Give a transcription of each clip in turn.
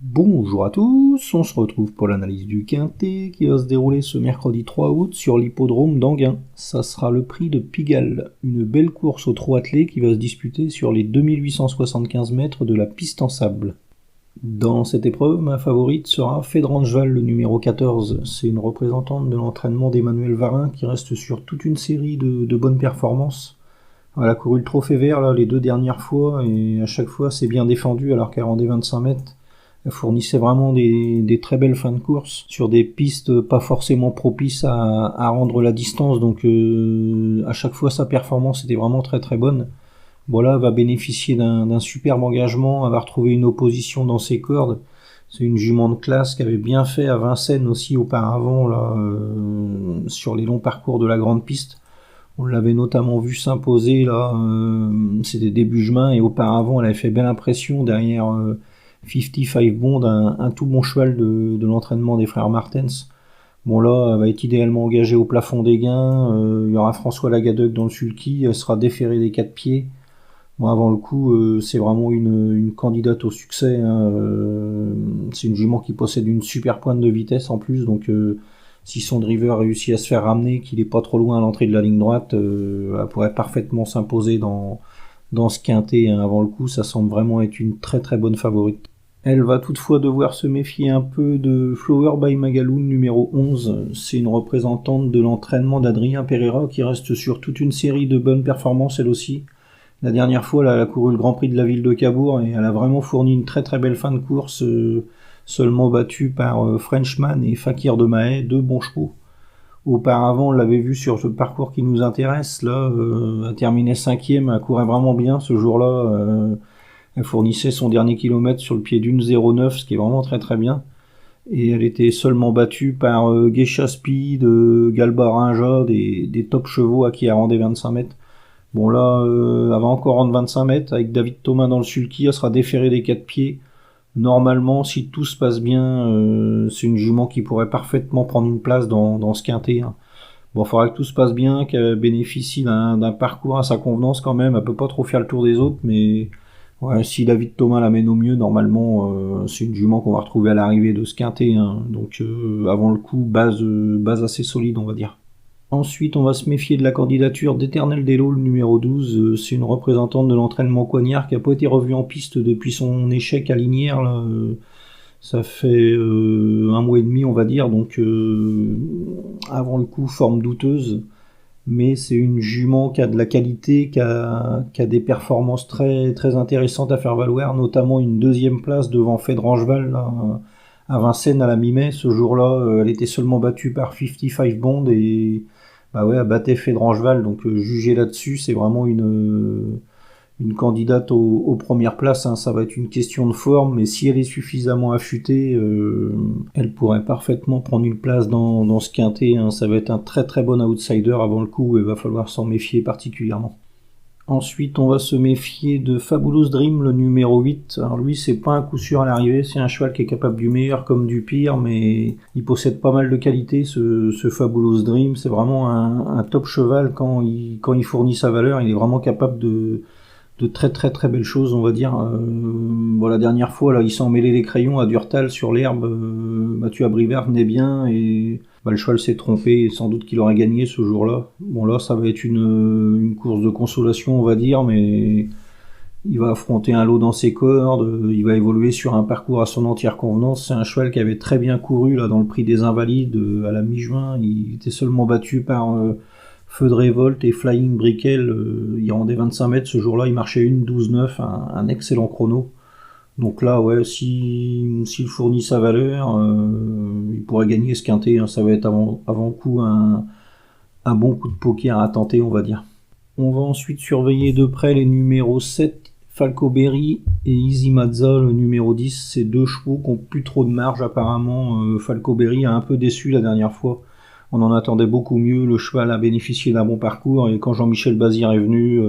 Bonjour à tous, on se retrouve pour l'analyse du Quintet qui va se dérouler ce mercredi 3 août sur l'hippodrome d'Anguin. Ça sera le prix de Pigalle, une belle course au trot attelé qui va se disputer sur les 2875 mètres de la piste en sable. Dans cette épreuve, ma favorite sera Fédrangeval, le numéro 14. C'est une représentante de l'entraînement d'Emmanuel Varin qui reste sur toute une série de bonnes performances. Elle a couru le trophée vert là, les 2 dernières fois et à chaque fois c'est bien défendu alors qu'elle rendait 25 mètres. Elle fournissait vraiment des très belles fins de course sur des pistes pas forcément propices à rendre la distance, donc à chaque fois sa performance était vraiment très très bonne. Voilà, elle va bénéficier d'un superbe engagement, elle va retrouver une opposition dans ses cordes. C'est une jument de classe qui avait bien fait à Vincennes aussi auparavant là, sur les longs parcours de la grande piste. On l'avait notamment vu s'imposer là, c'était début juin et auparavant elle avait fait belle impression derrière 55 Bond, un tout bon cheval de l'entraînement des frères Martens. Bon là, elle va être idéalement engagée au plafond des gains, il y aura François Lagadec dans le sulky, elle sera déférée des 4 pieds. Bon, avant le coup, c'est vraiment une candidate au succès, hein. C'est une jument qui possède une super pointe de vitesse en plus, donc si son driver réussit à se faire ramener, qu'il est pas trop loin à l'entrée de la ligne droite, elle pourrait parfaitement s'imposer dans ce quintet, hein. Avant le coup, ça semble vraiment être une très très bonne favorite. Elle va toutefois devoir se méfier un peu de Flower by Magaloon numéro 11. C'est une représentante de l'entraînement d'Adrien Pereira qui reste sur toute une série de bonnes performances elle aussi. La dernière fois, elle a couru le Grand Prix de la ville de Cabourg et elle a vraiment fourni une très très belle fin de course, seulement battue par Frenchman et Fakir de Mahé, 2 bons chevaux. Auparavant, on l'avait vu sur ce parcours qui nous intéresse, là, elle terminait 5e, elle courait vraiment bien ce jour-là. Elle fournissait son dernier kilomètre sur le pied d'une 0,9, ce qui est vraiment très très bien. Et elle était seulement battue par Geisha Speed, Galba Rinja, des top chevaux à qui elle rendait 25 mètres. Bon là, elle va encore rendre 25 mètres avec David Thomas dans le sulky, elle sera déférée des 4 pieds. Normalement, si tout se passe bien, c'est une jument qui pourrait parfaitement prendre une place dans ce quintet, hein. Bon, il faudra que tout se passe bien, qu'elle bénéficie d'un parcours à sa convenance quand même. Elle peut pas trop faire le tour des autres, mais ouais, si David Thomas l'amène au mieux, normalement, c'est une jument qu'on va retrouver à l'arrivée de ce quintet, hein. Donc avant le coup, base assez solide, on va dire. Ensuite, on va se méfier de la candidature d'Eternel Delo, le numéro 12. C'est une représentante de l'entraînement Coignard qui n'a pas été revue en piste depuis son échec à Linière, là. Ça fait 1 mois et demi, on va dire, donc avant le coup, forme douteuse. Mais c'est une jument qui a de la qualité, qui a des performances très, très intéressantes à faire valoir, notamment une 2e place devant Fédrangeval là, à Vincennes à la mi-mai. Ce jour-là, elle était seulement battue par 55 Bond et bah ouais, elle battait Fédrangeval, donc juger là-dessus, c'est vraiment une candidate aux premières places, hein. Ça va être une question de forme, mais si elle est suffisamment affûtée, elle pourrait parfaitement prendre une place dans ce quintet, hein. Ça va être un très très bon outsider avant le coup, et il va falloir s'en méfier particulièrement. Ensuite, on va se méfier de Fabulous Dream, le numéro 8. Alors lui, c'est pas un coup sûr à l'arrivée, c'est un cheval qui est capable du meilleur comme du pire, mais il possède pas mal de qualités, ce Fabulous Dream. C'est vraiment un top cheval quand il fournit sa valeur, il est vraiment capable de très très très belles choses, on va dire. Bon, la dernière fois, là, il s'en mêlait les crayons à Durtal sur l'herbe. Mathieu Abrivard venait bien et le cheval s'est trompé et sans doute qu'il aurait gagné ce jour-là. Bon, là, ça va être une course de consolation, on va dire, mais il va affronter un lot dans ses cordes. Il va évoluer sur un parcours à son entière convenance. C'est un cheval qui avait très bien couru là dans le prix des Invalides à la mi-juin. Il était seulement battu par Feu de Révolte et Flying Brickell. Il rendait 25 mètres ce jour-là, il marchait 1,12,9, un excellent chrono. Donc là, ouais, s'il fournit sa valeur, il pourrait gagner ce quintet, hein. Ça va être avant coup un bon coup de poker à tenter, on va dire. On va ensuite surveiller de près les numéros 7, Falco Berry et Easy Mazza, le numéro 10. Ces 2 chevaux qui n'ont plus trop de marge apparemment. Falco Berry a un peu déçu la dernière fois. On en attendait beaucoup mieux, le cheval a bénéficié d'un bon parcours et quand Jean-Michel Bazir est venu,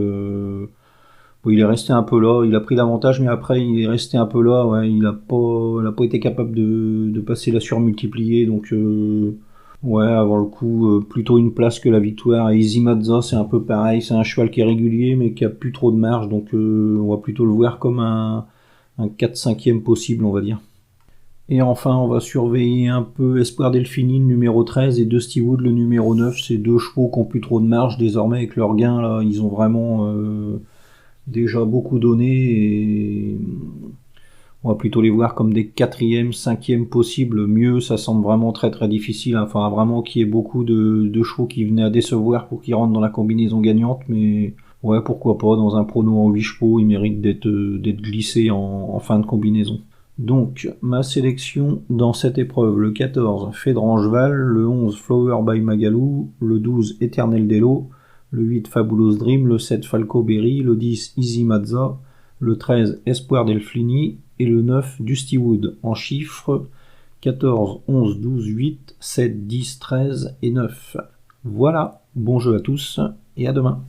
il est resté un peu là, il a pris l'avantage mais après il est resté un peu là, ouais, il a pas été capable de passer la surmultipliée, donc Ouais, avant le coup, plutôt une place que la victoire. Et Easy Mazza, c'est un peu pareil, c'est un cheval qui est régulier mais qui a plus trop de marge, donc on va plutôt le voir comme un 4-5e possible, on va dire. Et enfin, on va surveiller un peu Espoir Delphini, le numéro 13, et Dusty Wood, le numéro 9. Ces deux chevaux qui ont plus trop de marge désormais avec leur gain, là, ils ont vraiment déjà beaucoup donné et on va plutôt les voir comme des 4e, 5e possibles. Mieux, ça semble vraiment très très difficile. Enfin, vraiment qu'il y ait beaucoup de chevaux qui venaient à décevoir pour qu'ils rentrent dans la combinaison gagnante, mais ouais, pourquoi pas, dans un prono en 8 chevaux, il mérite d'être glissé en fin de combinaison. Donc, ma sélection dans cette épreuve: le 14, Fédrangeval, le 11, Flower by Magalou, le 12, Eternel Delo, le 8, Fabulous Dream, le 7, Falco Berry, le 10, Easy Mazza, le 13, Espoir Delphini et le 9, Dusty Wood. En chiffres, 14, 11, 12, 8, 7, 10, 13 et 9. Voilà, bon jeu à tous et à demain.